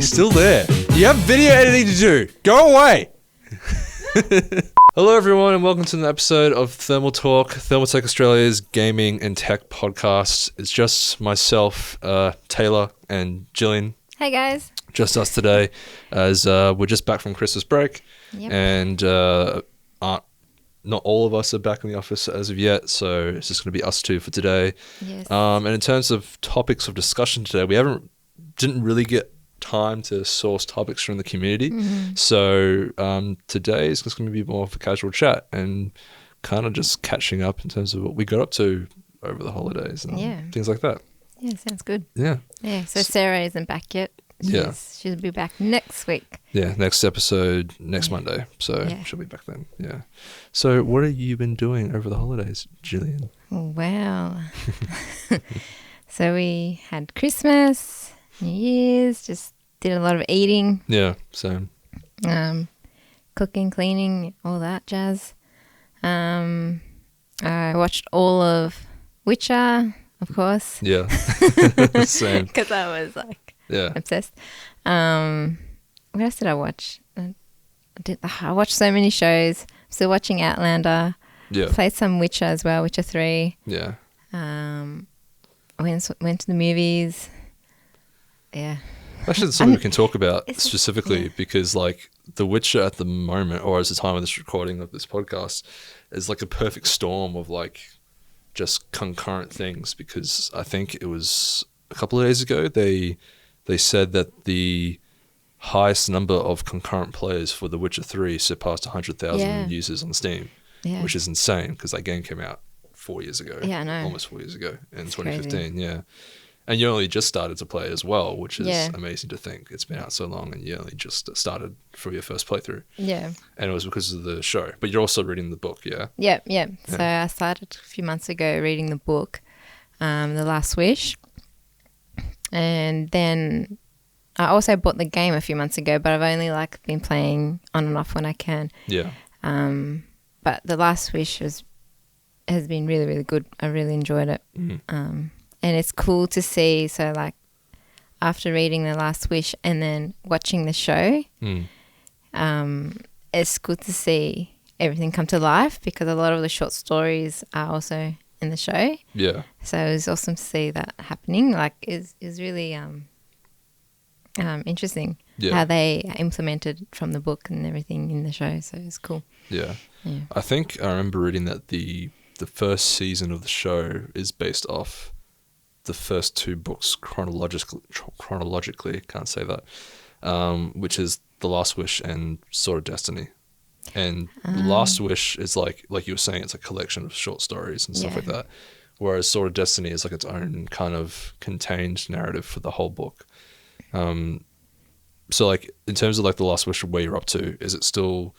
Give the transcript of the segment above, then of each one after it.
still there. You have video editing to do. Go away. Hello, everyone, and welcome to an episode of Thermaltake Australia's gaming and tech podcast. It's just myself, Taylor, and Gillian. Hey, guys. Just us today, as we're just back from Christmas break, and not all of us are back in the office as of yet, so it's just going to be us two for today. Yes. And in terms of topics of discussion today, we didn't really get time to source topics from the community. Mm-hmm. So today is just going to be more of a casual chat and kind of just catching up in terms of what we got up to over the holidays and things like that. Yeah, sounds good. Yeah. Yeah, so Sarah isn't back yet. She'll be back next week. Yeah, next episode, next Monday. So she'll be back then. Yeah. So what have you been doing over the holidays, Gillian? Well, so we had Christmas, New Year's, just did a lot of eating. Yeah, same. Cooking, cleaning, all that jazz. I watched all of Witcher, of course. Yeah, same. Because I was obsessed. What else did I watch? I watched so many shows. Still watching Outlander. Yeah. Played some Witcher as well, Witcher 3. Yeah. Went to the movies. Yeah. Actually, it's something we can talk about specifically because, like, The Witcher at the moment, or as the time of this recording of this podcast, is like a perfect storm of, like, just concurrent things, because I think it was a couple of days ago they said that the highest number of concurrent players for The Witcher 3 surpassed 100,000 users on Steam, which is insane because that game came out 4 years ago. Yeah, I know. Almost 4 years ago in It's 2015, crazy. yeah. And you only just started to play as well, which is amazing to think. It's been out so long and you only just started for your first playthrough. Yeah. And it was because of the show. But you're also reading the book, yeah? Yeah. So I started a few months ago reading the book, The Last Wish. And then I also bought the game a few months ago, but I've only been playing on and off when I can. Yeah. But The Last Wish has been really, really good. I really enjoyed it. Mm-hmm. And it's cool to see. So, after reading The Last Wish and then watching the show, it's good to see everything come to life because a lot of the short stories are also in the show. Yeah. So it was awesome to see that happening. Is really interesting how they implemented from the book and everything in the show. So it's cool. Yeah. I think I remember reading that the first season of the show is based off the first two books chronologically, can't say that, which is The Last Wish and Sword of Destiny. And The Last Wish is like you were saying, it's a collection of short stories and stuff like that, whereas Sword of Destiny is like its own kind of contained narrative for the whole book. So like in terms of like The Last Wish, where you're up to, is it still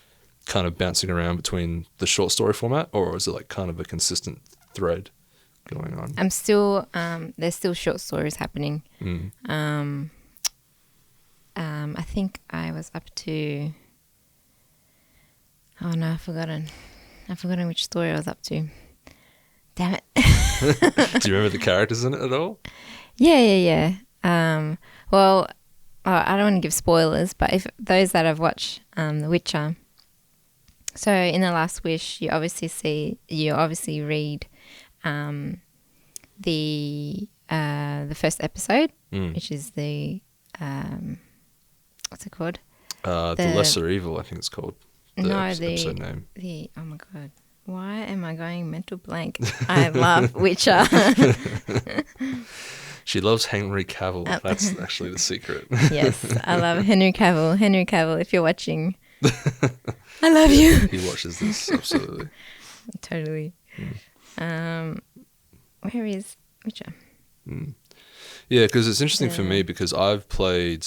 kind of bouncing around between the short story format, or is it like kind of a consistent thread going on? I'm still there's still short stories happening. I think I was up to I've forgotten which story I was up to. Damn it. Do you remember the characters in it at all? Yeah. Well, I don't want to give spoilers, but if those that have watched The Witcher, so in The Last Wish, you obviously read the first episode, which is the what's it called? The Lesser Evil, I think it's called. The episode name. Oh my god, why am I going mental blank? I love Witcher. She loves Henry Cavill. That's actually the secret. Yes, I love Henry Cavill. Henry Cavill, if you're watching, I love you. He watches this, absolutely. Totally. Where is Witcher? Yeah, because it's interesting for me because I've played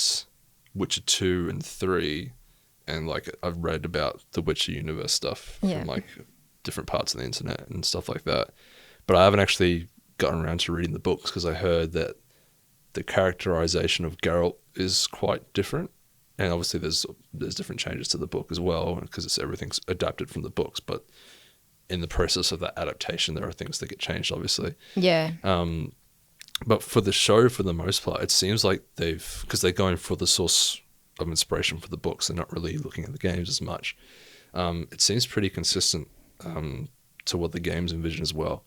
Witcher 2 and 3 and I've read about the Witcher universe stuff from different parts of the internet and stuff like that. But I haven't actually gotten around to reading the books because I heard that the characterization of Geralt is quite different. And obviously there's different changes to the book as well because everything's adapted from the books. But in the process of that adaptation, there are things that get changed, obviously. Yeah. But for the show, for the most part, it seems like because they're going for the source of inspiration for the books, they're not really looking at the games as much. It seems pretty consistent to what the games envision as well,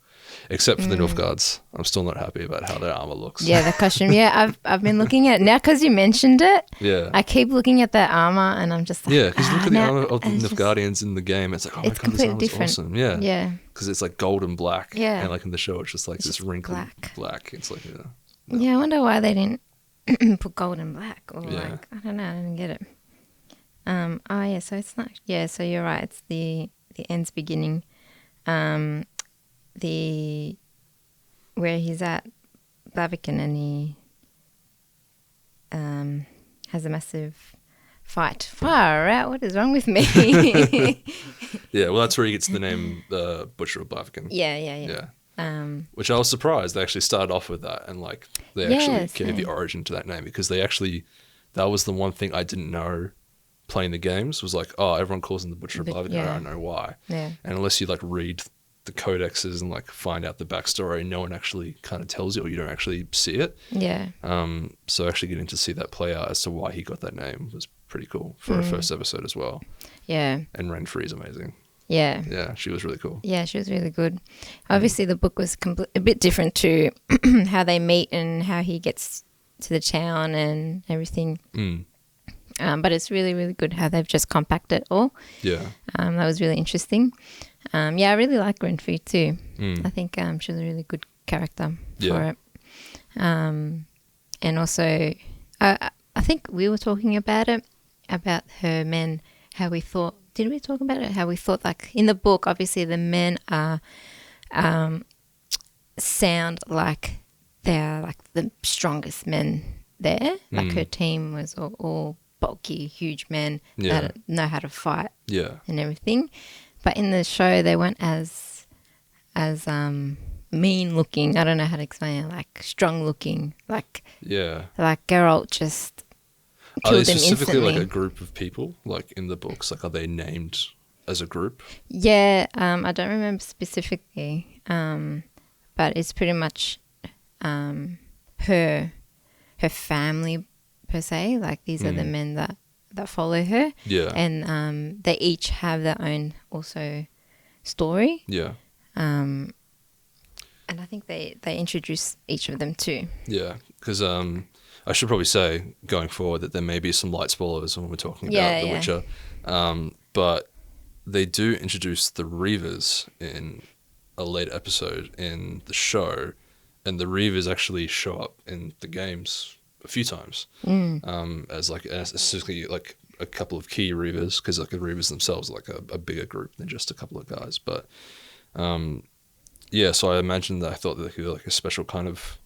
except for the Nilfgaards. I'm still not happy about how their armor looks. Yeah, the costume. Yeah, I've been looking at now because you mentioned it. Yeah, I keep looking at their armor, and I'm just like, yeah, because look at the now, armor of the Nilfgaardians in the game. It's like, oh my god, this armor's different. awesome. Yeah, yeah, because it's like gold and black. Yeah, and like in the show, it's just like this wrinkly black. It's like No. Yeah, I wonder why they didn't put gold and black, or like I don't know, I didn't get it. Oh yeah, so it's not. Yeah, so you're right. It's the end's beginning. The where he's at Blaviken, and he has a massive fight. Far out. What is wrong with me? Yeah, well, that's where he gets the name Butcher of Blaviken. Yeah. Which I was surprised they actually started off with that, and like they actually gave the origin to that name, because that was the one thing I didn't know playing the games, was like, oh, everyone calls him the Butcher of Blaviken. I don't know why. Yeah. And unless you like read the codexes and like find out the backstory, no one actually kind of tells you, or you don't actually see it. Yeah. So actually getting to see that play out as to why he got that name was pretty cool for a first episode as well. Yeah. And Renfrey is amazing. Yeah. Yeah, she was really cool. Yeah, she was really good. Obviously, the book was a bit different to how they meet and how he gets to the town and everything. But it's really, really good how they've just compacted it all. Yeah. That was really interesting. Yeah, I really like Renfrey too. I think she's a really good character for it. And also, I think we were talking about it, about her men, how we thought. Did we talk about it? How we thought, like in the book, obviously the men are sound like they're like the strongest men there. Like her team was all bulky, huge men that know how to fight and everything. But in the show, they weren't as mean looking. I don't know how to explain it. Like strong looking. Like Geralt just killed them instantly. Specifically like a group of people, like in the books? Like, are they named as a group? Yeah, I don't remember specifically, but it's pretty much her family per se. Like these are the men that follow her. Yeah, and they each have their own also story. Yeah, and I think they introduce each of them too. Yeah, because I should probably say going forward that there may be some light spoilers when we're talking about The Witcher, but they do introduce the Reavers in a late episode in the show, and the Reavers actually show up in the games a few times as specifically like a couple of key Reavers, because like the Reavers themselves are like a bigger group than just a couple of guys. But so I imagine that I thought that they could be like a special kind of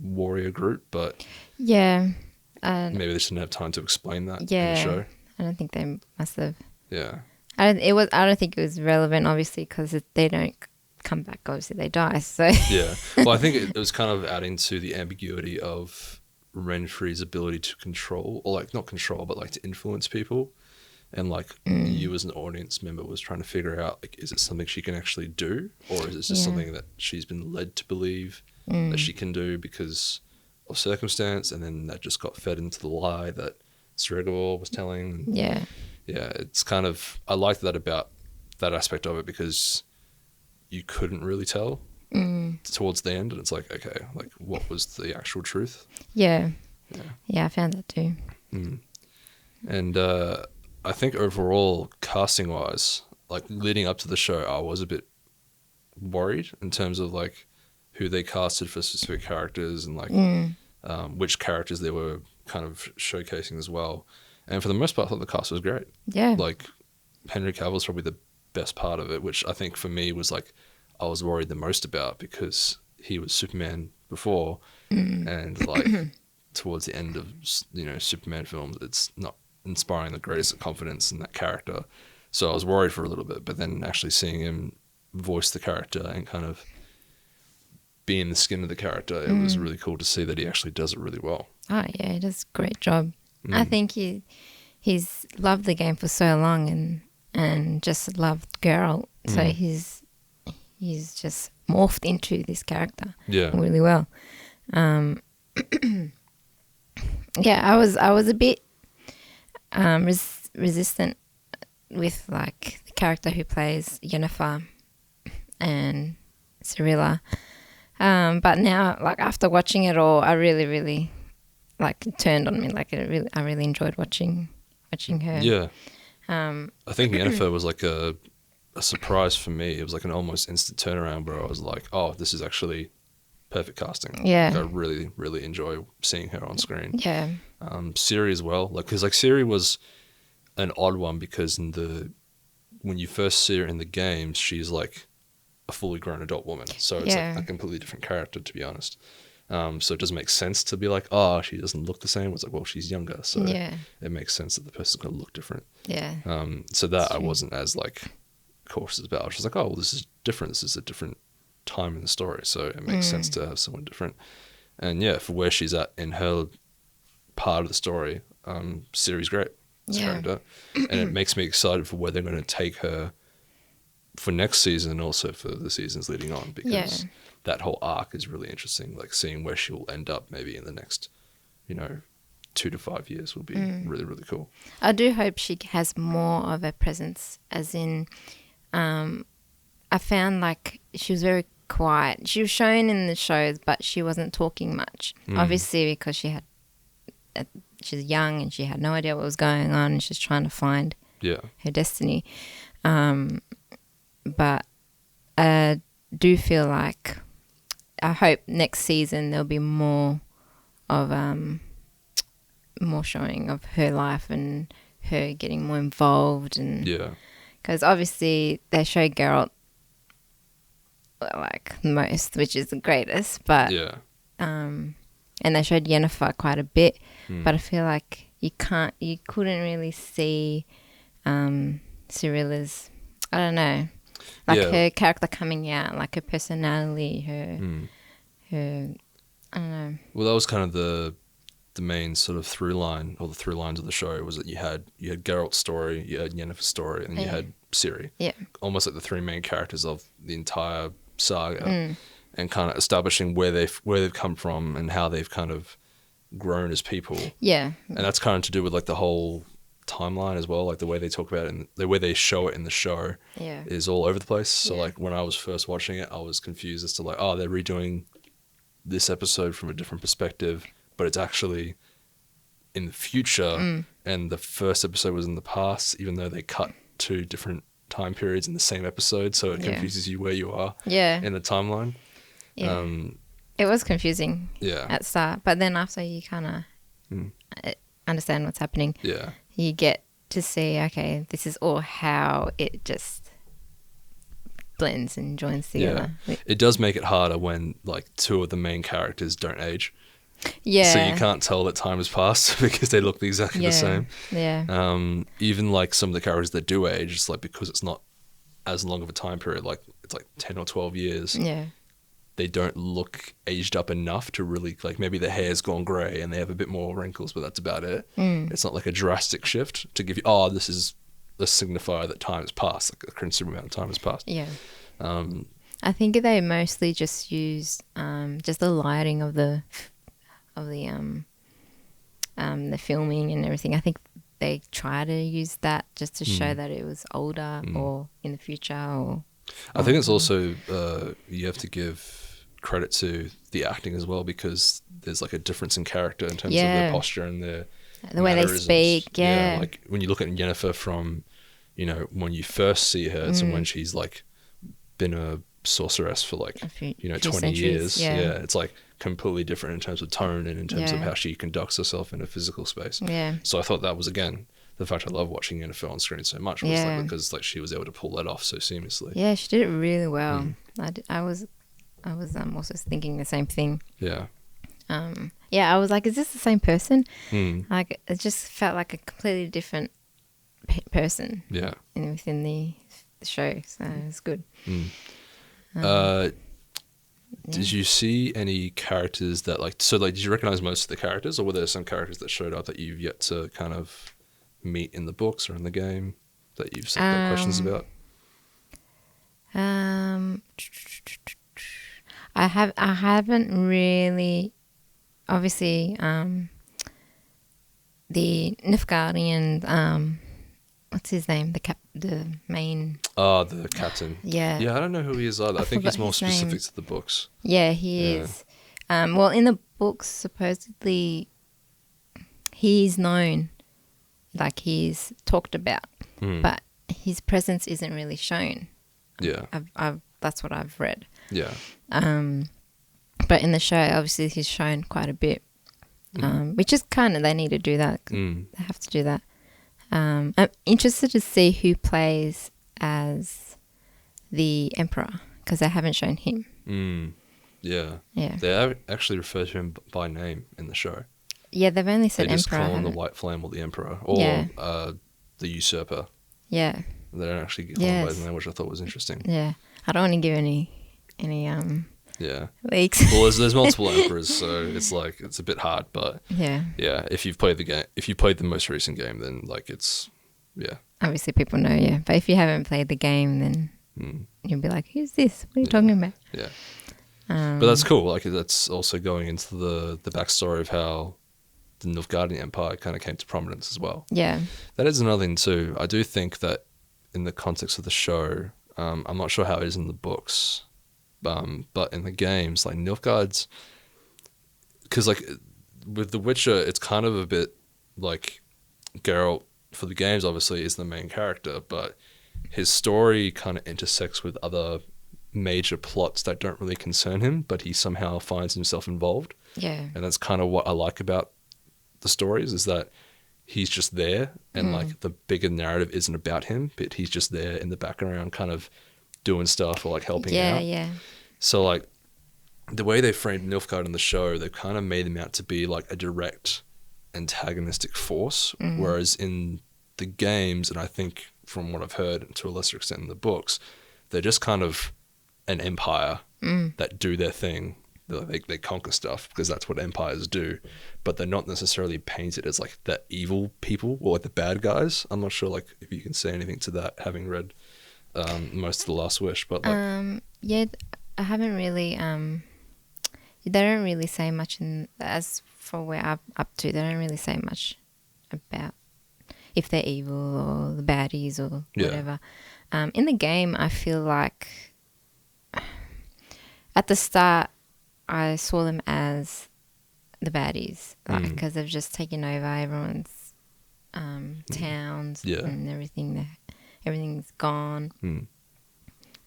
warrior group, but maybe they just didn't have time to explain that in the show. I don't think they must have. Yeah, I don't think it was relevant, obviously, because they don't come back. Obviously, they die. So yeah, well, I think it was kind of adding to the ambiguity of Renfrey's ability to control, or like not control, but like to influence people, and like you as an audience member was trying to figure out, like, is it something she can actually do, or is it just something that she's been led to believe that she can do because of circumstance, and then that just got fed into the lie that Stregobor was telling. Yeah, it's kind of, I liked that about that aspect of it, because you couldn't really tell towards the end, and it's like, okay, like what was the actual truth? Yeah, I found that too. And I think overall, casting wise, like leading up to the show, I was a bit worried in terms of like who they casted for specific characters, and like which characters they were kind of showcasing as well. And for the most part, I thought the cast was great. Yeah. Like Henry Cavill's probably the best part of it, which I think for me was like, I was worried the most about, because he was Superman before, and like towards the end of, Superman films, it's not inspiring the greatest confidence in that character. So I was worried for a little bit, but then actually seeing him voice the character and kind of be in the skin of the character, it was really cool to see that he actually does it really well. Oh yeah, he does a great job. I think he's loved the game for so long and just loved Geralt, so he's just morphed into this character really well. Yeah, I was a bit resistant with like the character who plays Yennefer and Cirilla. But now, like after watching it all, I really, really like it turned on me. Like I really enjoyed watching her. Yeah. I think Yennefer was like a surprise for me. It was like an almost instant turnaround where I was like, oh, this is actually perfect casting. Yeah. Like, I really, really enjoy seeing her on screen. Yeah. Ciri as well. Like, because like Ciri was an odd one because when you first see her in the games, she's like a fully grown adult woman. So it's like a completely different character, to be honest. So it doesn't make sense to be like, oh, she doesn't look the same. It's like, well, she's younger. So it makes sense that the person's going to look different. Yeah. So that I wasn't as like cautious about. I was just like, oh, well, this is different. This is a different time in the story. So it makes sense to have someone different. And yeah, for where she's at in her part of the story, Ciri's great. Character. And it makes me excited for where they're going to take her for next season and also for the seasons leading on, because that whole arc is really interesting. Like seeing where she'll end up maybe in the next, 2 to 5 years will be really, really cool. I do hope she has more of a presence, as in, I found like she was very quiet. She was shown in the shows, but she wasn't talking much. Obviously, because she's young and she had no idea what was going on and she's trying to find her destiny. But I do feel like I hope next season there'll be more of more showing of her life and her getting more involved, and because obviously they show Geralt like the most, which is the greatest, but and they showed Yennefer quite a bit, but I feel like you couldn't really see Cirilla's, I don't know, like her character coming out, like her personality, her I don't know. Well, that was kind of the main sort of through line, or the through lines of the show, was that you had Geralt's story, you had Yennefer's story, and then you had Ciri. Yeah. Almost like the three main characters of the entire saga, and kind of establishing where they've come from and how they've kind of grown as people. Yeah. And that's kind of to do with like the whole timeline as well, like the way they talk about it and the way they show it in the show is all over the place. So like when I was first watching it, I was confused as to like, oh, they're redoing this episode from a different perspective, but it's actually in the future, and the first episode was in the past, even though they cut 2 different time periods in the same episode, so it confuses you where you are in the timeline. It was confusing at the start, but then after you kind of understand what's happening, you get to see, okay, this is all how it just blends and joins together. It does make it harder when like 2 of the main characters don't age. So you can't tell that time has passed because they look exactly the same. Even like some of the characters that do age, it's like because it's not as long of a time period, like it's like 10 or 12 years. They don't look aged up enough to really, like, maybe their hair's gone grey and they have a bit more wrinkles, but that's about it. It's not like a drastic shift to give you, oh, this is a signifier that time has passed, like a considerable amount of time has passed. I think they mostly just used just the lighting of the filming and everything. I think they try to use that just to show that it was older or in the future. Or I think it's also you have to give credit to the acting as well, because there's like a difference in character in terms of their posture and the way they speak. Like when you look at Yennefer from, when you first see her to when she's like been a sorceress for like 20 centuries, years. It's like completely different in terms of tone and in terms of how she conducts herself in a physical space. So I thought that was, again, the fact I love watching Yennefer on screen so much was like because like she was able to pull that off so seamlessly. She did it really well. I was also thinking the same thing. I was like, is this the same person? Like it just felt like a completely different person within the show, so it's good. Did you see any characters that did you recognize most of the characters, or were there some characters that showed up that you've yet to kind of meet in the books or in the game that you've got questions about? I haven't really. Obviously, the Nilfgaardian. What's his name? The main. Oh, the captain. Yeah. Yeah, I don't know who he is either. I think he's forgot more his specific name. to the books. Yeah, he is. Well, in the books, supposedly, he's known, like he's talked about, but his presence isn't really shown. Yeah. That's what I've read. Yeah. But in the show, obviously, he's shown quite a bit, which is kind of, they need to do that. They have to do that. I'm interested to see who plays as the Emperor, because they haven't shown him. Yeah. Yeah. They actually refer to him by name in the show. Yeah, they've only said They just Emperor. call him the White Flame or the Emperor or the Usurper. Yeah. They don't actually call him by his name, which I thought was interesting. Yeah. I don't want to give any leaks. Well, there's multiple emperors, so it's like it's a bit hard, but yeah. If you've played the game, if you played the most recent game, then like it's Obviously, people know, yeah. But if you haven't played the game, then you'll be like, "Who's this? What are you talking about?" Yeah. But that's cool. Like that's also going into the backstory of how the Nilfgaardian Empire kind of came to prominence as well. Yeah. That is another thing too. I do think that in the context of the show, I'm not sure how it is in the books, but in the games, like Nilfgaard's, because like with The Witcher, it's kind of a bit like Geralt for the games. Obviously, is the main character, but his story kind of intersects with other major plots that don't really concern him, but he somehow finds himself involved. Yeah. And that's kind of what I like about the stories, is that he's just there, and like the bigger narrative isn't about him, but he's just there in the background kind of doing stuff or like helping out. Yeah. So like the way they framed Nilfgaard in the show, they've kind of made him out to be like a direct antagonistic force, whereas in the games, and I think from what I've heard and to a lesser extent in the books, they're just kind of an empire that do their thing. They conquer stuff because that's what empires do, but they're not necessarily painted as like the evil people or like the bad guys. I'm not sure like if you can say anything to that, having read most of The Last Wish, but like yeah, I haven't really they don't really say much as for where I'm up to. They don't really say much about if they're evil or the baddies or whatever. In the game, I feel like at the start I saw them as the baddies, like because they've just taken over everyone's towns and everything. Everything's gone.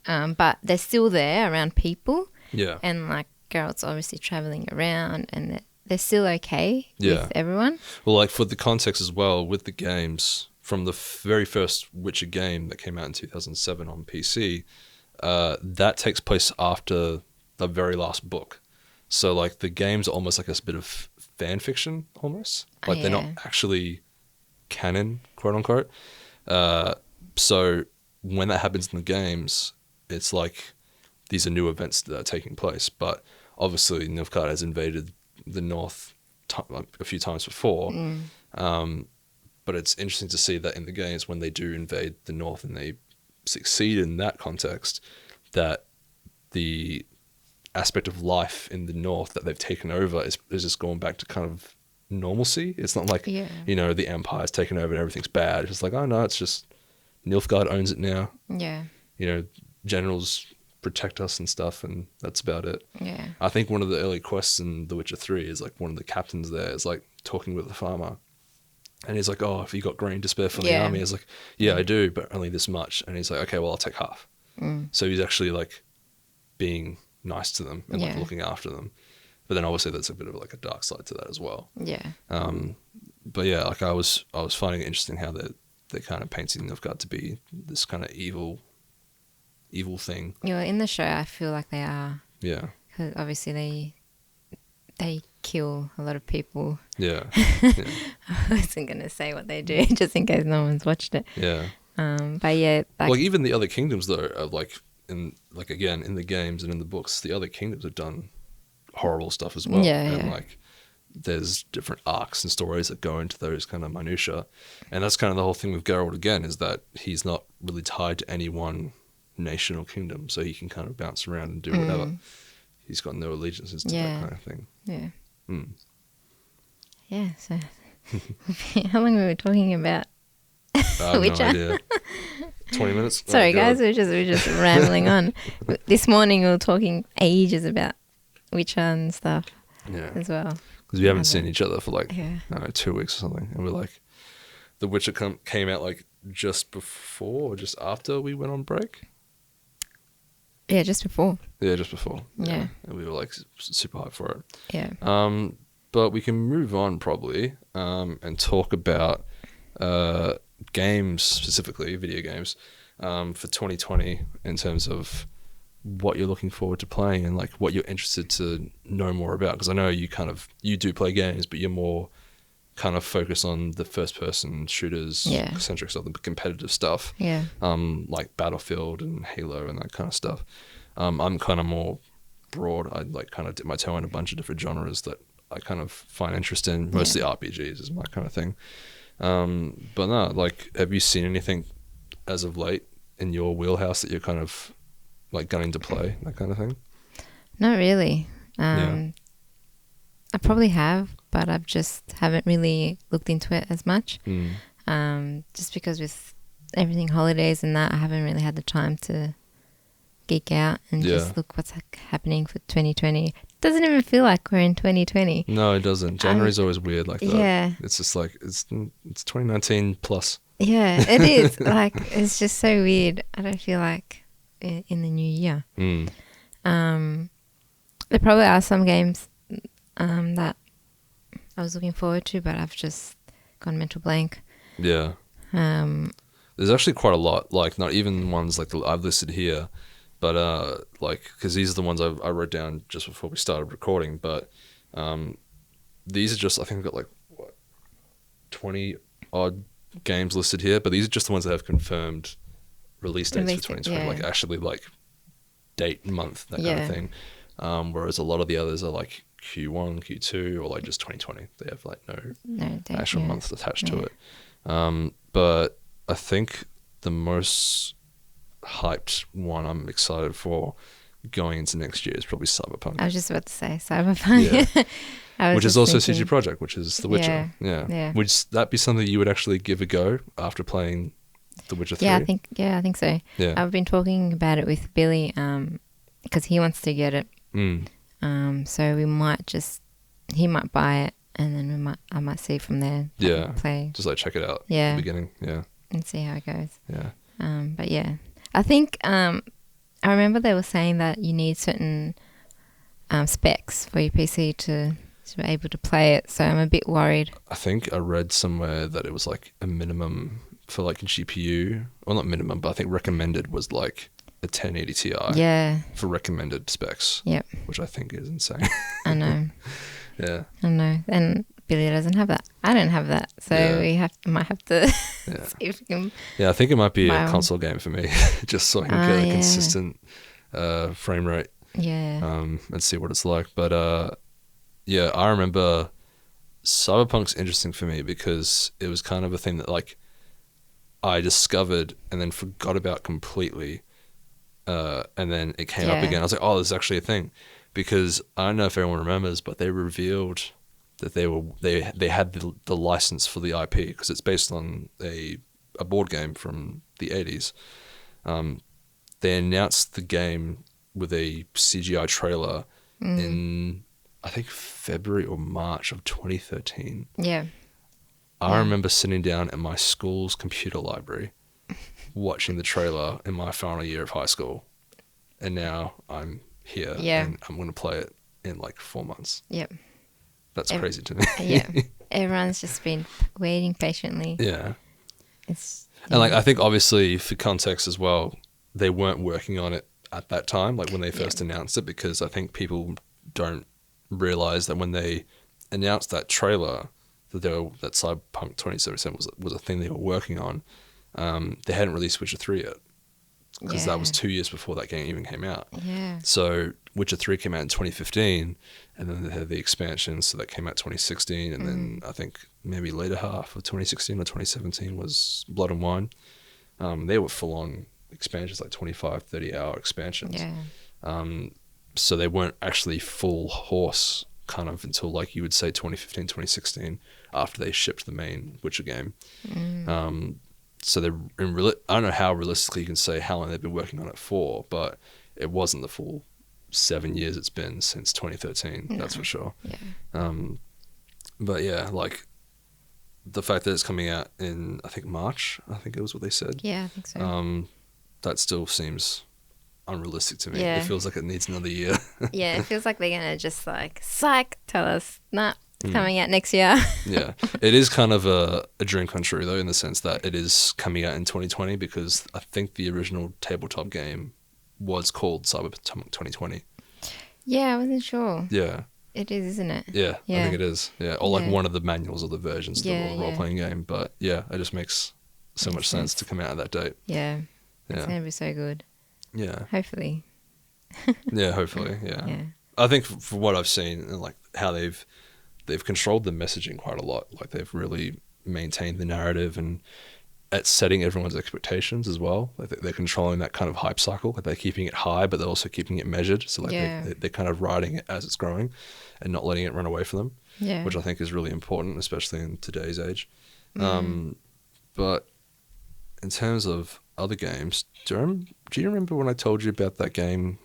But they're still there around people. Yeah. And like Geralt's obviously traveling around, and they're still okay with everyone. Well, like for the context as well, with the games, from the very first Witcher game that came out in 2007 on PC, that takes place after the very last book. So like the games are almost like a bit of fan fiction almost. Like they're not actually canon, quote unquote. So when that happens in the games, it's like these are new events that are taking place. But obviously Nilfgaard has invaded the north a few times before. But it's interesting to see that in the games, when they do invade the north and they succeed in that context, that the aspect of life in the north that they've taken over is just going back to kind of normalcy. It's not like, the Empire's taken over and everything's bad. It's just like, oh no, it's just Nilfgaard owns it now. Yeah. Generals protect us and stuff, and that's about it. Yeah. I think one of the early quests in The Witcher 3 is like one of the captains there is like talking with the farmer. And he's like, oh, have you got grain to spare for the army? He's like, yeah, I do, but only this much. And he's like, okay, well, I'll take half. So he's actually like being nice to them and like looking after them. But then obviously there's a bit of like a dark side to that as well. Yeah. But yeah, like I was finding it interesting how they're kind of painting Nilfgaard to be this kind of evil thing. Yeah, in the show I feel like they are. Yeah. Because obviously they kill a lot of people. Yeah. I wasn't going to say what they do just in case no one's watched it. Yeah. But yeah. Like even the other kingdoms though, are like again, in the games and in the books, the other kingdoms have done horrible stuff as well. And like there's different arcs and stories that go into those kind of minutiae. And that's kind of the whole thing with Geralt again, is that he's not really tied to any one nation or kingdom, so he can kind of bounce around and do whatever. he's got no allegiances to that kind of thing. Yeah. Mm. Yeah, so how long were we talking about? I have Witcher? no idea. 20 minutes? Sorry, Oh, guys, God. we're just rambling on. This morning we were talking ages about Witcher and stuff Yeah. as well. Because we haven't seen each other for like, Yeah. I don't know, 2 weeks or something. And we're like, The Witcher came out like just before or just after we went on break? Yeah, just before. Yeah, just before. Yeah. And we were like super hyped for it. Yeah. But we can move on probably and talk about games, specifically video games, for 2020 in terms of what you're looking forward to playing and like what you're interested to know more about. Because I know you do play games, but you're more kind of focused on the first person shooters, centric stuff, the competitive stuff. Yeah. Like Battlefield and Halo and that kind of stuff. I'm kind of more broad. I like kind of dip my toe in a bunch of different genres that I kind of find interest in. Mostly RPGs is my kind of thing. But no, like, have you seen anything as of late in your wheelhouse that you're kind of like gunning to play, that kind of thing? Not really. I probably have, but I've just haven't really looked into it as much. Just because with everything holidays and that, I haven't really had the time to geek out and just look what's happening for 2020. It doesn't even feel like we're in 2020. No, it doesn't. January's always weird like that. Yeah. It's just like, it's 2019 plus. Yeah, it is. Like, it's just so weird. I don't feel like in the new year. There probably are some games that I was looking forward to, but I've just gone mental blank. Yeah. There's actually quite a lot, like not even ones like I've listed here, but like, because these are the ones I wrote down just before we started recording, but these are just, I think I've got like, 20 odd games listed here, but these are just the ones that have confirmed release dates for 2020, like actually like date, month, that kind of thing. Whereas a lot of the others are like Q1, Q2, or like just 2020. They have like no date, actual months attached to it. But I think the most hyped one I'm excited for going into next year is probably Cyberpunk. I was just about to say Cyberpunk. Which is also CG Projekt, which is The Witcher. Yeah. Would that be something you would actually give a go after playing The Witcher 3? I think so. Yeah. I've been talking about it with Billy because he wants to get it. So he might buy it and then I might see from there. Play. Just like check it out at the beginning. Yeah. And see how it goes. Yeah. But yeah, I think I remember they were saying that you need certain specs for your PC to be able to play it. So I'm a bit worried. I think I read somewhere that it was like a minimum for like a GPU. Well, not minimum, but I think recommended was like a 1080 Ti. Yeah. For recommended specs. Yep. Which I think is insane. I know. Yeah. I know. And Billy doesn't have that. I don't have that. So might have to see if we can. Yeah, I think it might be a console game for me. Just so I can get a consistent frame rate. Yeah. And see what it's like. But I remember Cyberpunk's interesting for me because it was kind of a thing that like I discovered and then forgot about completely. And then it came up again. I was like, oh, this is actually a thing. Because I don't know if everyone remembers, but they revealed that they had the license for the IP because it's based on a board game from the 80s. They announced the game with a CGI trailer in, I think, February or March of 2013. Yeah. I remember sitting down at my school's computer library watching the trailer in my final year of high school. And now I'm here and I'm going to play it in like 4 months. Yep. That's crazy to me. Yeah. Everyone's just been waiting patiently. Yeah. And like, I think obviously for context as well, they weren't working on it at that time, like when they first announced it, because I think people don't realize that when they announced that trailer that Cyberpunk 2077 was a thing they were working on, they hadn't released Witcher 3 yet. Because that was 2 years before that game even came out. Yeah. So Witcher 3 came out in 2015, and then they had the expansion, so that came out 2016, and then I think maybe later half of 2016 or 2017 was Blood and Wine. They were full-on expansions, like 25, 30-hour expansions. Yeah. So they weren't actually full horse kind of until like you would say 2015, 2016 after they shipped the main Witcher game. So they're I don't know how realistically you can say how long they've been working on it for, but it wasn't the full 7 years it's been since 2013. No. That's for sure. Yeah. But yeah, like the fact that it's coming out in I think March, I think it was what they said. Yeah, I think so. That still seems unrealistic to me. Yeah. It feels like it needs another year. Yeah, it feels like they're gonna just like psych tell us nah, it's coming out next year. Yeah, it is kind of a dream come true though, in the sense that it is coming out in 2020 because I think the original tabletop game was called Cyberpunk 2020. Yeah, I wasn't sure. Yeah. It is, isn't it? Yeah, Yeah. I think it is. Yeah, or like one of the manuals of the versions of Yeah, the role-playing game. But yeah, it just makes so much sense to come out at that date. Yeah. Yeah. It's going to be so good. Yeah. Hopefully. Yeah, hopefully. Yeah. Yeah. I think from what I've seen and like how they've controlled the messaging quite a lot. Like they've really maintained the narrative and at setting everyone's expectations as well. Like they're controlling that kind of hype cycle. Like they're keeping it high, but they're also keeping it measured. So like they're kind of riding it as it's growing and not letting it run away from them. Yeah. Which I think is really important, especially in today's age. But in terms of other games, do you remember when I told you about that game,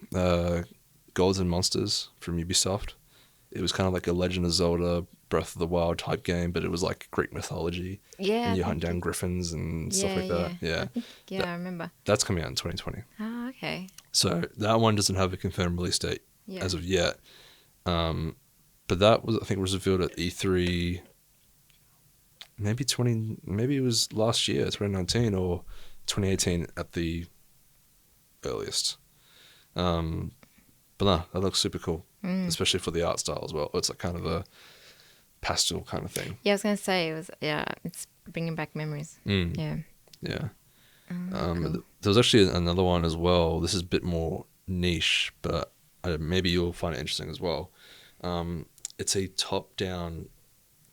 Gods and Monsters from Ubisoft? It was kind of like a Legend of Zelda, Breath of the Wild type game, but it was like Greek mythology. Yeah. And you hunt down griffins and stuff like that. Yeah. I remember. That's coming out in 2020. Oh, okay. So that one doesn't have a confirmed release date as of yet. But that was, I think, was revealed at E3. Maybe it was last year, 2019 or 2018 at the earliest. But no, that looks super cool, especially for the art style as well. It's like kind of a pastel kind of thing. Yeah, I was going to say, it's bringing back memories. Yeah. Yeah. Cool. There was actually another one as well. This is a bit more niche, but maybe you'll find it interesting as well. It's a top-down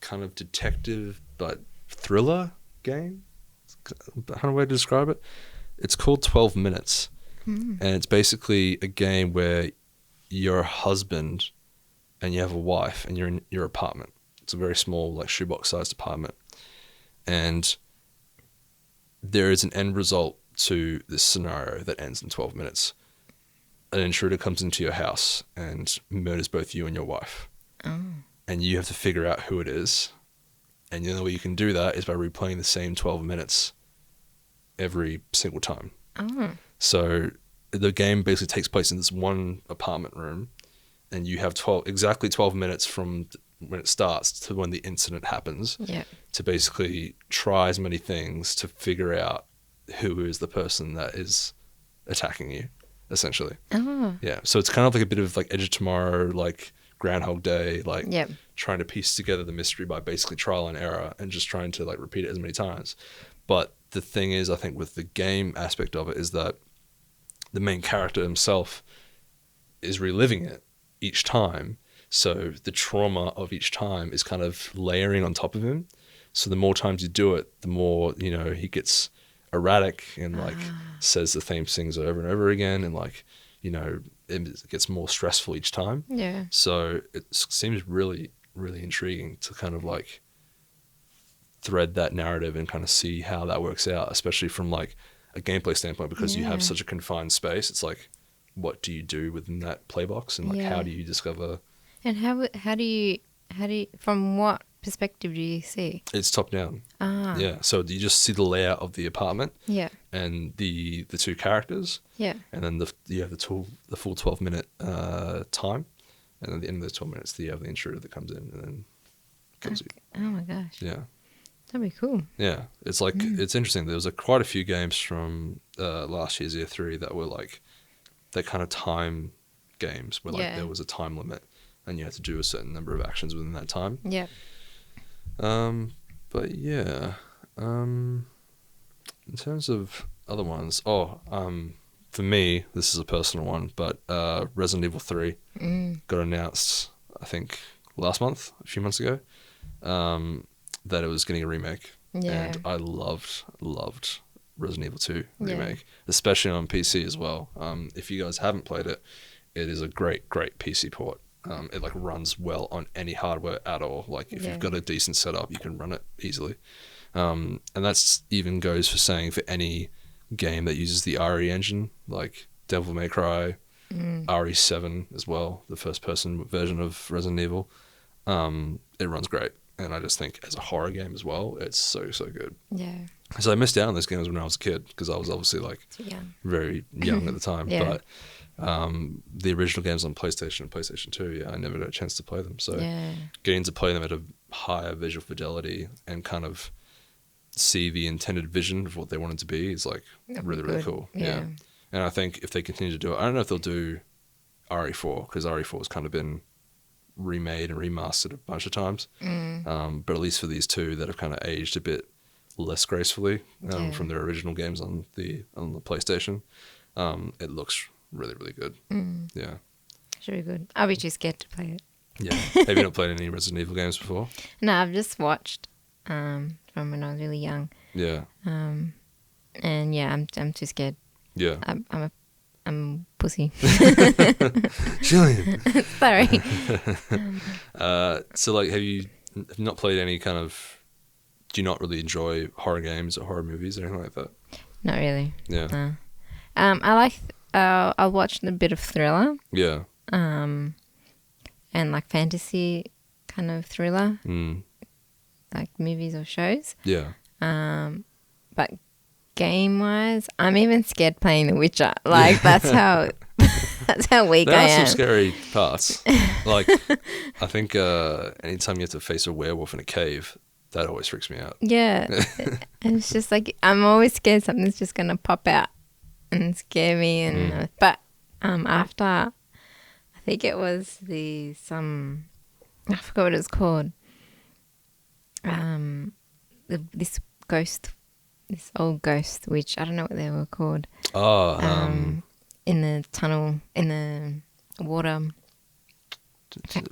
kind of detective but thriller game. I don't know how to describe it. It's called 12 Minutes. And it's basically a game where you're a husband and you have a wife and you're in your apartment. It's a very small, like shoebox-sized apartment. And there is an end result to this scenario that ends in 12 minutes. An intruder comes into your house and murders both you and your wife. Oh. And you have to figure out who it is. And the only way you can do that is by replaying the same 12 minutes every single time. Oh. So the game basically takes place in this one apartment room, and you have exactly 12 minutes from when it starts to when the incident happens to basically try as many things to figure out who is the person that is attacking you, essentially. Oh. Yeah. So it's kind of like a bit of like Edge of Tomorrow, like Groundhog Day, like trying to piece together the mystery by basically trial and error and just trying to like repeat it as many times. But the thing is, I think with the game aspect of it is that the main character himself is reliving it each time. So the trauma of each time is kind of layering on top of him. So the more times you do it, the more, he gets erratic and like says the same things over and over again. And like, it gets more stressful each time. Yeah. So it seems really, really intriguing to kind of like thread that narrative and kind of see how that works out, especially from like a gameplay standpoint, because you have such a confined space. It's like, what do you do within that play box, and like how do you discover? And how do you from what perspective do you see? It's top down. Yeah. So you just see the layout of the apartment. Yeah. And the two characters. Yeah. And then you have the full 12-minute time, and at the end of those 12 minutes, you have the intruder that comes in and then kills you. Oh my gosh. Yeah. That'd be cool. Yeah, it's like it's interesting. There was quite a few games from last year's E3 that were like that kind of time games where like there was a time limit and you had to do a certain number of actions within that time. Yeah. But yeah, in terms of other ones, for me this is a personal one, but Resident Evil 3 got announced I think last month, a few months ago. That it was getting a remake, and I loved Resident Evil 2 remake, especially on PC as well. If you guys haven't played it, it is a great PC port. It like runs well on any hardware at all. Like if you've got a decent setup, you can run it easily. And that's even goes for saying for any game that uses the RE engine, like Devil May Cry, RE7 as well, the first person version of Resident Evil. It runs great. And I just think as a horror game as well, it's so good. Yeah. So I missed out on those games when I was a kid because I was obviously like very young at the time. But the original games on PlayStation and PlayStation 2, I never got a chance to play them. So getting to play them at a higher visual fidelity and kind of see the intended vision of what they wanted to be is like really cool. Yeah. And I think if they continue to do it, I don't know if they'll do RE4 because RE4 has kind of been remade and remastered a bunch of times. But at least for these two that have kind of aged a bit less gracefully from their original games on the PlayStation, it looks really good. Yeah. It's really good. I'll be too scared to play it. Yeah. Have you not played any Resident Evil games before? No, I've just watched from when I was really young. Yeah. And I'm too scared. Yeah. I'm a pussy. Gillian. Sorry. So like have you not played any kind of, do you not really enjoy horror games or horror movies or anything like that? Not really. Yeah. No. I like I watched a bit of thriller. Yeah. And like fantasy kind of thriller. Like movies or shows. Yeah. But game wise, I'm even scared playing The Witcher. Like that's how weak I am. There are some scary parts. Like I think anytime you have to face a werewolf in a cave, that always freaks me out. Yeah. And it's just like I'm always scared something's just gonna pop out and scare me and but after I think it was I forgot what it was called. This old ghost witch, I don't know what they were called. In the tunnel, in the water.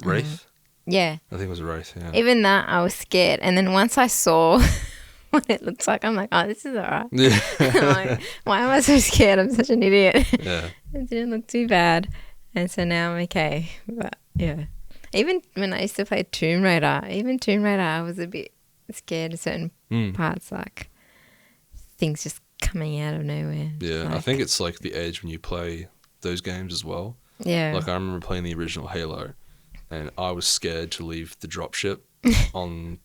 Wraith? Yeah. I think it was a wraith, yeah. Even that, I was scared. And then once I saw what it looks like, I'm like, oh, this is all right. Yeah. Like, why am I so scared? I'm such an idiot. Yeah. It didn't look too bad. And so now I'm okay. But, yeah. Even when I used to play Tomb Raider, I was a bit scared of certain parts, like things just coming out of nowhere. Yeah, like, I think it's like the edge when you play those games as well. Yeah. Like I remember playing the original Halo and I was scared to leave the dropship on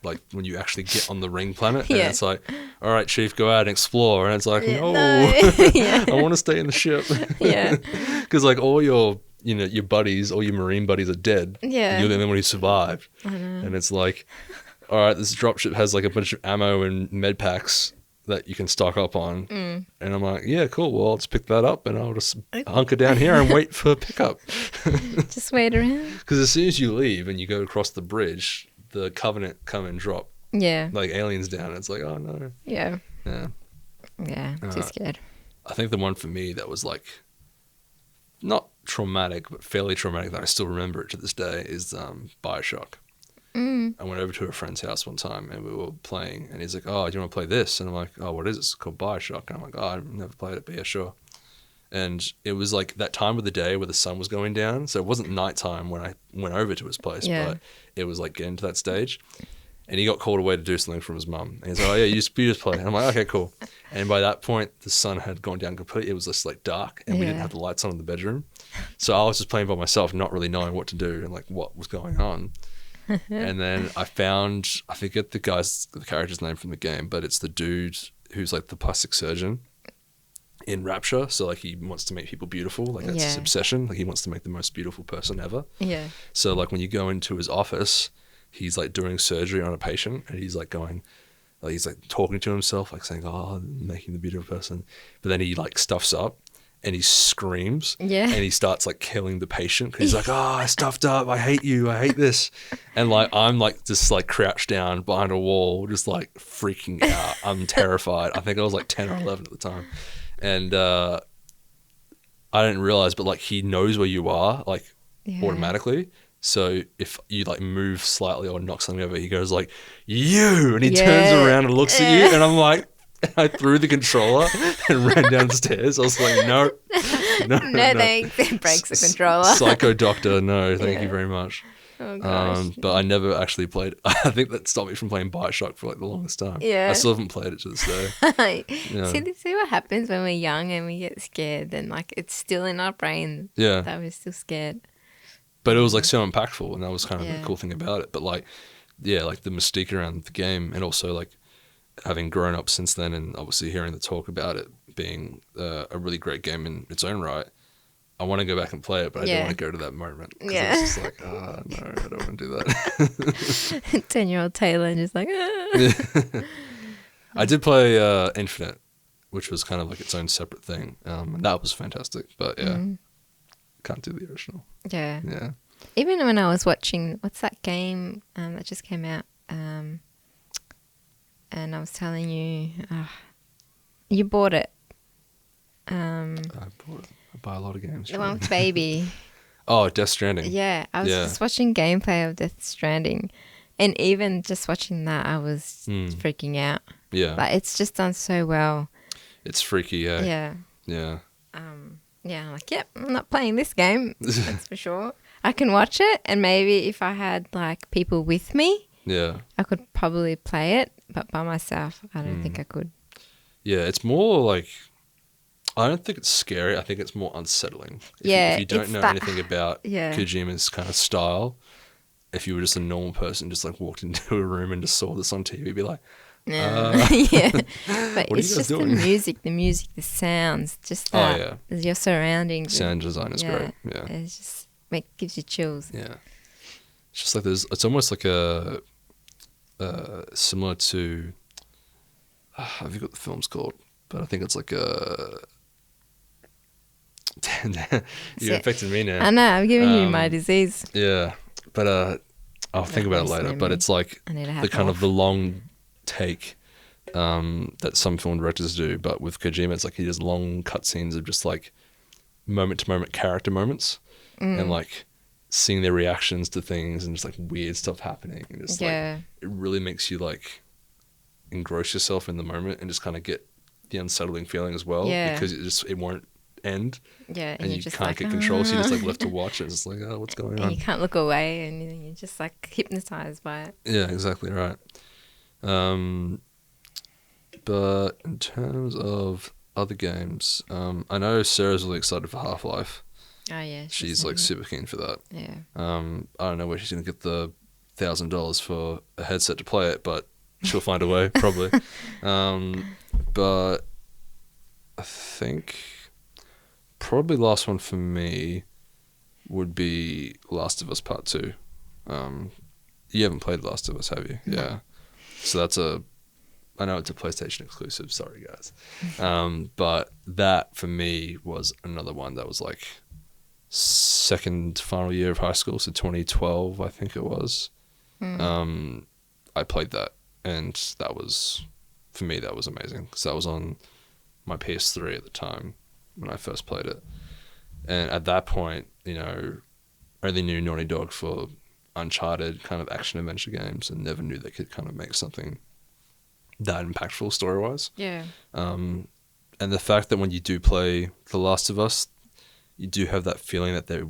like when you actually get on the ring planet and it's like, all right, Chief, go out and explore. And it's like, no. I want to stay in the ship. Yeah. Because like all your buddies, all your Marine buddies are dead. Yeah. You're the only one who survived. I know. And it's like, all right, this dropship has like a bunch of ammo and med packs that you can stock up on. And I'm like, yeah, cool. Well, I'll just pick that up and I'll just hunker down here and wait for pickup. Just wait around. Because as soon as you leave and you go across the bridge, the Covenant come and drop like aliens down. It's like, oh no. Yeah. Yeah. Yeah. Too scared. I think the one for me that was like not traumatic, but fairly traumatic that I still remember it to this day is BioShock. I went over to a friend's house one time and we were playing and he's like, oh, do you want to play this? And I'm like, oh, what is it? It's called BioShock. And I'm like, oh, I've never played it, but yeah, sure. And it was like that time of the day where the sun was going down. So it wasn't nighttime when I went over to his place, but it was like getting to that stage. And he got called away to do something from his mum. And he's like, oh yeah, you just play. And I'm like, okay, cool. And by that point, the sun had gone down completely. It was just like dark and we didn't have the lights on in the bedroom. So I was just playing by myself, not really knowing what to do and like what was going on. And then I forget the character's name from the game, but it's the dude who's like the plastic surgeon in Rapture. So like he wants to make people beautiful. Like that's his obsession. Like he wants to make the most beautiful person ever. Yeah. So like when you go into his office, he's like doing surgery on a patient and he's like going, like he's like talking to himself, like saying, oh, I'm making the beautiful person. But then he like stuffs up. And he screams and he starts like killing the patient because he's like, oh, I stuffed up. I hate you. I hate this. And like, I'm like just like crouched down behind a wall, just like freaking out. I'm terrified. I think I was like 10 or 11 at the time. And I didn't realize, but like he knows where you are like automatically. So if you like move slightly or knock something over, he goes like, you, and he turns around and looks at you. And I'm like, I threw the controller and ran downstairs. I was like, no, No thanks. It breaks the controller. Psycho doctor, no, thank you very much. Oh gosh. But I never actually played. I think that stopped me from playing Bioshock for like the longest time. Yeah. I still haven't played it to this day. Yeah. See what happens when we're young and we get scared, and like it's still in our brain Yeah. that we're still scared. But it was like so impactful, and that was kind of Yeah. the cool thing about it. But like, yeah, like the mystique around the game, and also like having grown up since then, and obviously hearing the talk about it being a really great game in its own right. I want to go back and play it, but I don't want to go to that moment. Yeah. It's just like, no, I don't want to do that. 10-year-old Taylor just like, I did play Infinite, which was kind of like its own separate thing. And that was fantastic. But yeah, can't do the original. Yeah. Yeah. Even when I was watching, what's that game that just came out? And I was telling you, you bought it. I buy a lot of games. The one with Baby. Oh, Death Stranding. Yeah, I was just watching gameplay of Death Stranding, and even just watching that, I was freaking out. Yeah. Like, it's just done so well. It's freaky, eh? Yeah. Yeah. Yeah, I'm like, yep, I'm not playing this game, that's for sure. I can watch it, and maybe if I had, like, people with me, I could probably play it, but by myself, I don't think I could. Yeah, it's more like... I don't think it's scary. I think it's more unsettling. If you don't know anything about Kojima's kind of style, if you were just a normal person, just like walked into a room and just saw this on TV, be like, yeah. But what it's just doing? the music, the sounds, just that. Your surroundings. Sound design is great. Yeah. It's just gives you chills. Yeah. It's just like it's almost like a similar to, I forget what the film's called, but I think it's like a. You affected me now. I know, I'm giving you my disease. Yeah, but I'll think about it later. But it's like the kind of the long take that some film directors do, but with Kojima, it's like he does long cutscenes of just like moment to moment character moments, and like seeing their reactions to things and just like weird stuff happening. And just like it really makes you like engross yourself in the moment and just kind of get the unsettling feeling as well, because it won't end. Yeah, and you just can't get control, so you're just like left to watch it. It's like, oh, what's going on? And you can't look away, and you're just like hypnotized by it. Yeah, exactly right. But in terms of other games, I know Sarah's really excited for Half-Life. Oh yeah, she's like super keen for that. Yeah. I don't know where she's gonna get the $1,000 for a headset to play it, but she'll find a way probably. But I think probably last one for me would be Last of Us Part 2. You haven't played Last of Us, have you? No. Yeah. So I know it's a PlayStation exclusive, sorry guys. But that for me was another one that was like second final year of high school, so 2012 I think it was. I played that, and that was, for me, that was amazing, because that was on my PS3 at the time when I first played it. And at that point, you know, I only knew Naughty Dog for Uncharted kind of action adventure games, and never knew they could kind of make something that impactful story-wise. Yeah. And the fact that when you do play The Last of Us, you do have that feeling that there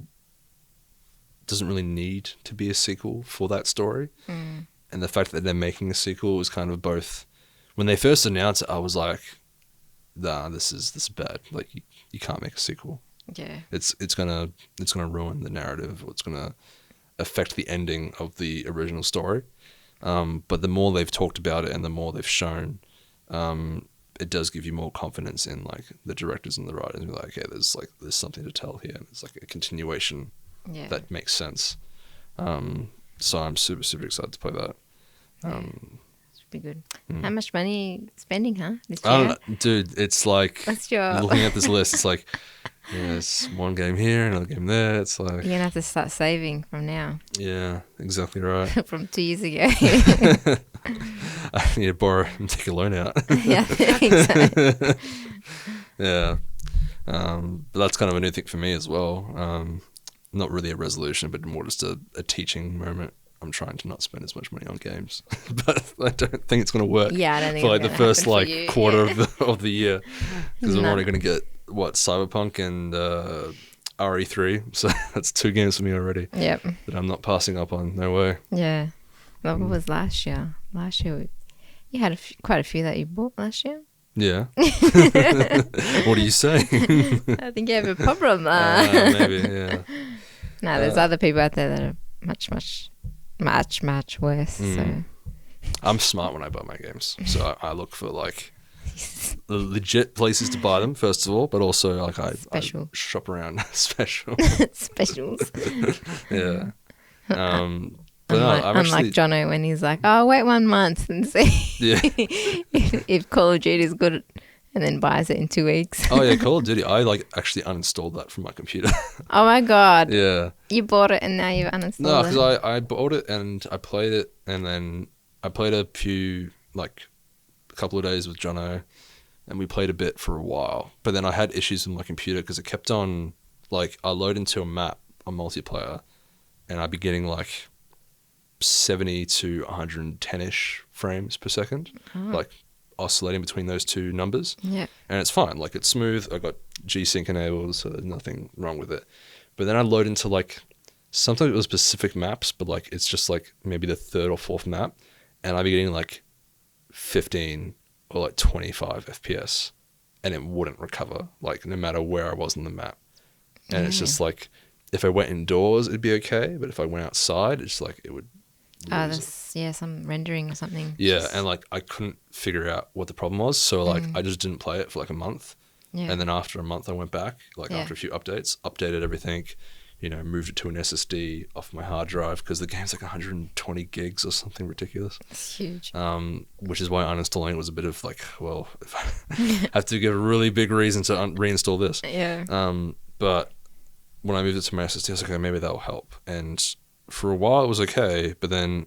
doesn't really need to be a sequel for that story. And the fact that they're making a sequel was kind of both... When they first announced it, I was like, nah, this is bad. Like, you can't make a sequel. Yeah. It's gonna ruin the narrative, or it's gonna affect the ending of the original story. But the more they've talked about it and the more they've shown, it does give you more confidence in like the directors and the writers. And you're like, okay, there's something to tell here. It's like a continuation that makes sense. So I'm super, super excited to play that. It's pretty good. How much money are you spending, huh? This I year? don't know, dude. It's like looking at this list. It's like, it's one game here, another game there. It's like you're gonna have to start saving from now. Yeah, exactly right. From 2 years ago. I need to borrow and take a loan out. Yeah, I think so. Yeah. But that's kind of a new thing for me as well. Not really a resolution, but more just a teaching moment. I'm trying to not spend as much money on games, but I don't think it's going to work. Yeah, I don't think for it's the gonna first happen for you. quarter of the year, because I'm No. already going to get Cyberpunk and RE3. So that's 2 games for me already. Yep. That I'm not passing up on. No way. Yeah. Well, what was last year? Last year, you had quite a few that you bought last year. Yeah. What are you saying? I think you have a problem. Maybe, yeah. No, there's other people out there that are much worse. So I'm smart when I buy my games, so I look for like the legit places to buy them first of all, but also like I shop around special specials. Yeah. But unlike Jono when he's like, "Oh, wait 1 month and see if Call of Duty is good," and then buys it in 2 weeks. Oh yeah, Call of Duty. I like actually uninstalled that from my computer. Oh my god! Yeah. You bought it and now you've uninstalled it. No, because I bought it and I played it, and then I played a couple of days with Jono, and we played a bit for a while. But then I had issues with my computer because it kept on like I load into a map on multiplayer, and I'd be getting like 70 to 110-ish frames per second, like oscillating between those two numbers. Yeah. And it's fine. Like it's smooth. I got G-Sync enabled, so there's nothing wrong with it. But then I load into like, sometimes it was specific maps, but like it's just like maybe the 3rd or 4th map, and I'd be getting like 15 or like 25 FPS, and it wouldn't recover, like no matter where I was on the map. And it's just like, if I went indoors, it'd be okay, but if I went outside, it's like it would some rendering or something. Yeah, and like I couldn't figure out what the problem was, so like I just didn't play it for like a month. Yeah. And then after a month I went back, after a few updates, updated everything, moved it to an SSD off my hard drive, because the game's like 120 gigs or something ridiculous. It's huge. Which is why uninstalling it was a bit of like, well, if I have to give a really big reason to reinstall this. Yeah. But when I moved it to my SSD, I was like, okay, maybe that'll help. And for a while it was okay, but then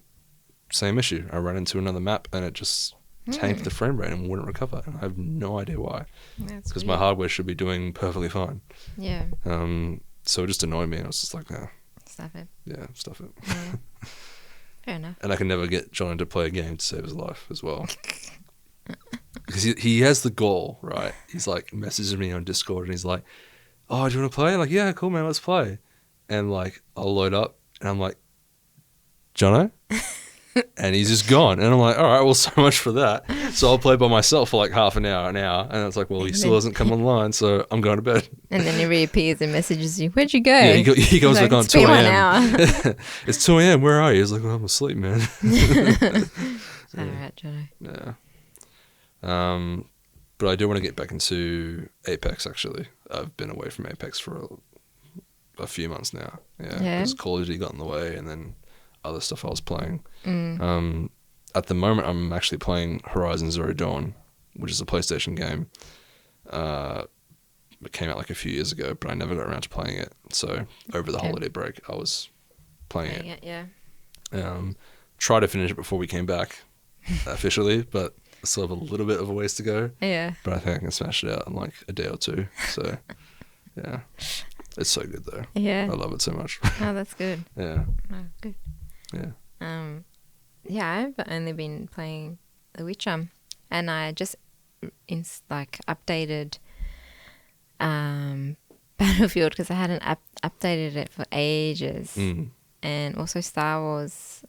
same issue. I ran into another map and it just tanked the frame rate and wouldn't recover. And I have no idea why. Because my hardware should be doing perfectly fine. Yeah. So it just annoyed me. I was just like, nah. Stuff it. Yeah, stuff it. Yeah. Fair enough. And I can never get John to play a game to save his life as well. Because he has the gall, right? He's like messages me on Discord and he's like, oh, do you want to play? I'm like, yeah, cool, man, let's play. And like, I'll load up and I'm like, Jono? And he's just gone. And I'm like, all right, well, so much for that. So I'll play by myself for like half an hour. And it's like, well, he still hasn't come online, so I'm going to bed. And then he reappears and messages you, where'd you go? Yeah, he goes like on 2 a.m. 1 hour. It's 2 a.m., where are you? He's like, well, I'm asleep, man. All right, Jono. Yeah. But I do want to get back into Apex, actually. I've been away from Apex for a few months now. Yeah. Because Call of Duty got in the way, and then other stuff I was playing. At the moment, I'm actually playing Horizon Zero Dawn, which is a PlayStation game. It came out like a few years ago, but I never got around to playing it. So over the holiday break, I was playing it. Yeah. Tried to finish it before we came back officially, but I still have a little bit of a ways to go. Yeah. But I think I can smash it out in like a day or two. So, yeah. It's so good though. Yeah. I love it so much. Oh, that's good. Yeah. Oh, good. Yeah. Yeah, I've only been playing The Witcher, and I just updated Battlefield because I hadn't updated it for ages, and also Star Wars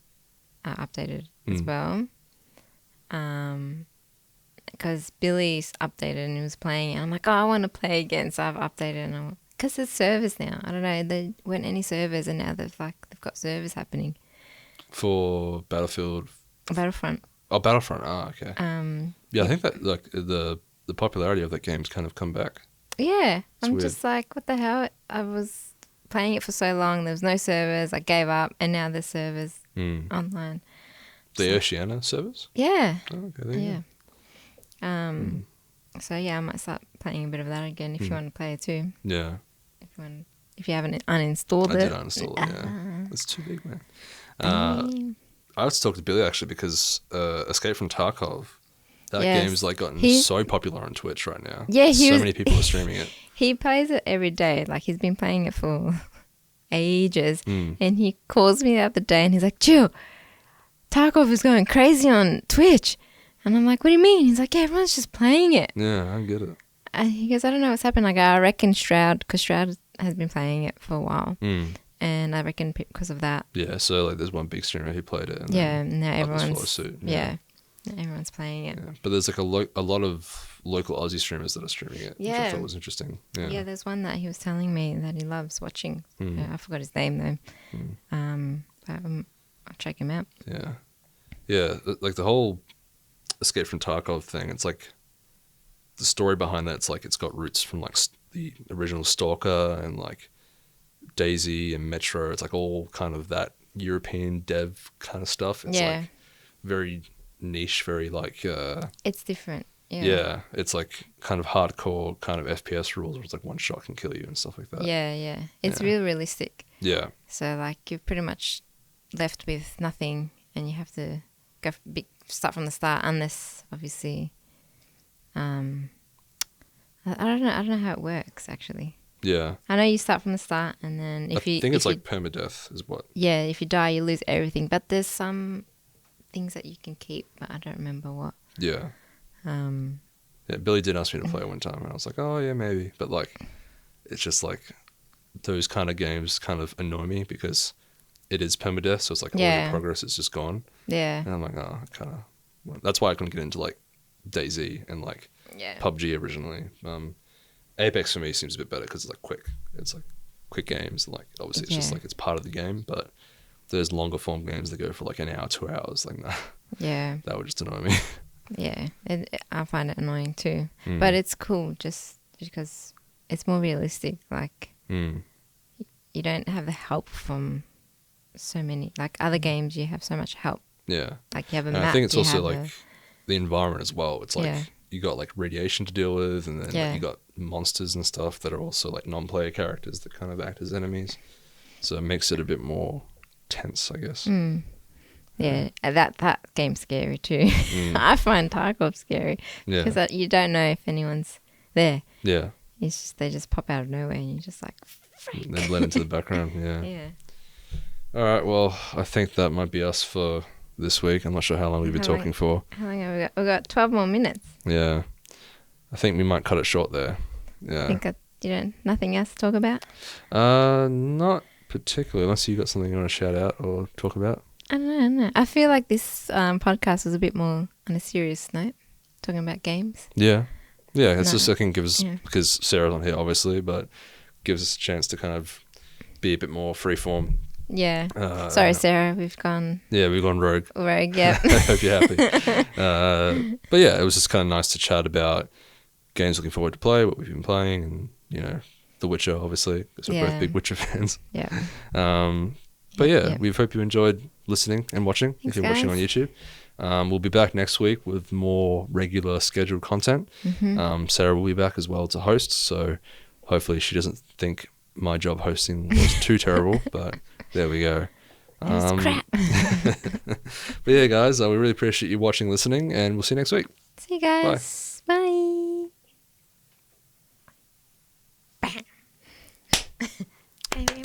updated as well. Because Billy's updated and he was playing it, and I'm like, oh, I want to play again, so I've updated, and because there's servers now. I don't know, there weren't any servers, and now they've got servers happening. For Battlefront. Oh, Battlefront. Oh, okay. Yeah, I think that like the popularity of that game's kind of come back. Yeah, I'm weird. Just like, what the hell? I was playing it for so long. There was no servers. I gave up, and now there's servers online. The Oceania servers? Yeah. Oh, okay, there you go. So yeah, I might start playing a bit of that again if you want to play it too. Yeah. If you haven't uninstalled it. I did uninstall it. Yeah, it's too big, man. I was talking to Billy actually because Escape from Tarkov. That game's like gotten so popular on Twitch right now. Yeah, so many people are streaming it. He plays it every day. Like he's been playing it for ages. And he calls me the other day and he's like, Jill, Tarkov is going crazy on Twitch. And I'm like, what do you mean? He's like, yeah, everyone's just playing it. Yeah, I get it. And he goes, I don't know what's happened. Like, I reckon Shroud, because Shroud has been playing it for a while. And I reckon because of that. Yeah, so like there's one big streamer who played it. And now everyone's suit. Yeah, now everyone's playing it. Yeah. But there's like a lot of local Aussie streamers that are streaming it, which I thought was interesting. Yeah, there's one that he was telling me that he loves watching. I forgot his name though. But, I'll check him out. Yeah. Yeah, like the whole Escape from Tarkov thing, it's like the story behind that, it's like it's got roots from like the original Stalker and like DayZ and Metro. It's like all kind of that European dev kind of stuff. It's like very niche, very like it's different. Yeah, it's like kind of hardcore kind of FPS rules where it's like one shot can kill you and stuff like that. Yeah. It's really realistic. Yeah. So like you're pretty much left with nothing and you have to go start from the start, unless obviously I don't know how it works actually. Yeah. I know you start from the start and then I think it's like permadeath is what. Yeah, if you die you lose everything, but there's some things that you can keep, but I don't remember what. Yeah. Yeah, Billy did ask me to play it one time and I was like, oh yeah, maybe. But like it's just like those kind of games kind of annoy me because it is permadeath, so it's like all your progress is just gone. Yeah. And I'm like, oh, kind of. That's why I couldn't get into like DayZ and like PUBG originally. Apex for me seems a bit better because it's like quick. It's like quick games. Like obviously it's just like it's part of the game, but there's longer form games that go for like an hour, 2 hours. Like that would just annoy me. Yeah, I find it annoying too. But it's cool just because it's more realistic. Like you don't have the help from so many, like other games you have so much help. Yeah. Like you have a map. I think it's also like the environment as well. It's like you got like radiation to deal with and then like, you got monsters and stuff that are also like non-player characters that kind of act as enemies. So it makes it a bit more tense, I guess. Yeah, that game's scary too. I find Tarkov scary because you don't know if anyone's there. Yeah. It's just they just pop out of nowhere and you're just like, freak. They blend into the background, yeah. All right, well, I think that might be us for this week. I'm not sure how long we've been talking for. How long have we got? We've got 12 more minutes. Yeah. I think we might cut it short there. Yeah. I think nothing else to talk about? Not particularly, unless you got something you want to shout out or talk about. I don't know. I feel like this podcast was a bit more on a serious note, talking about games. Yeah. Yeah, it's just, I think, gives, because Sarah's on here, obviously, but gives us a chance to kind of be a bit more freeform. Yeah. Sorry, Sarah, we've gone... Yeah, we've gone rogue. Rogue, yeah. I hope you're happy. But yeah, it was just kind of nice to chat about games looking forward to play, what we've been playing, and, you know, The Witcher, obviously, because we're both big Witcher fans. Yeah. But yeah, we hope you enjoyed listening and watching. Thanks, if you're watching on YouTube. We'll be back next week with more regular scheduled content. Sarah will be back as well to host, so hopefully she doesn't think my job hosting was too terrible, but there we go. Crap. But yeah, guys, we really appreciate you watching, listening, and we'll see you next week. See you guys. Bye.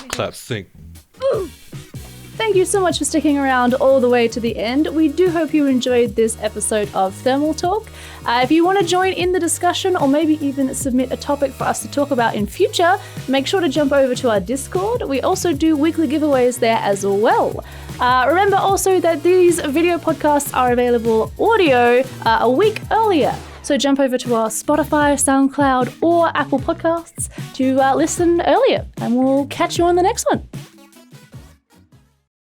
Clap, think. Thank you so much for sticking around all the way to the end. We do hope you enjoyed this episode of Thermaltake. If you want to join in the discussion or maybe even submit a topic for us to talk about in future, make sure to jump over to our Discord. We also do weekly giveaways there as well. Remember also that these video podcasts are available audio a week earlier. So jump over to our Spotify, SoundCloud, or Apple Podcasts to listen earlier, and we'll catch you on the next one.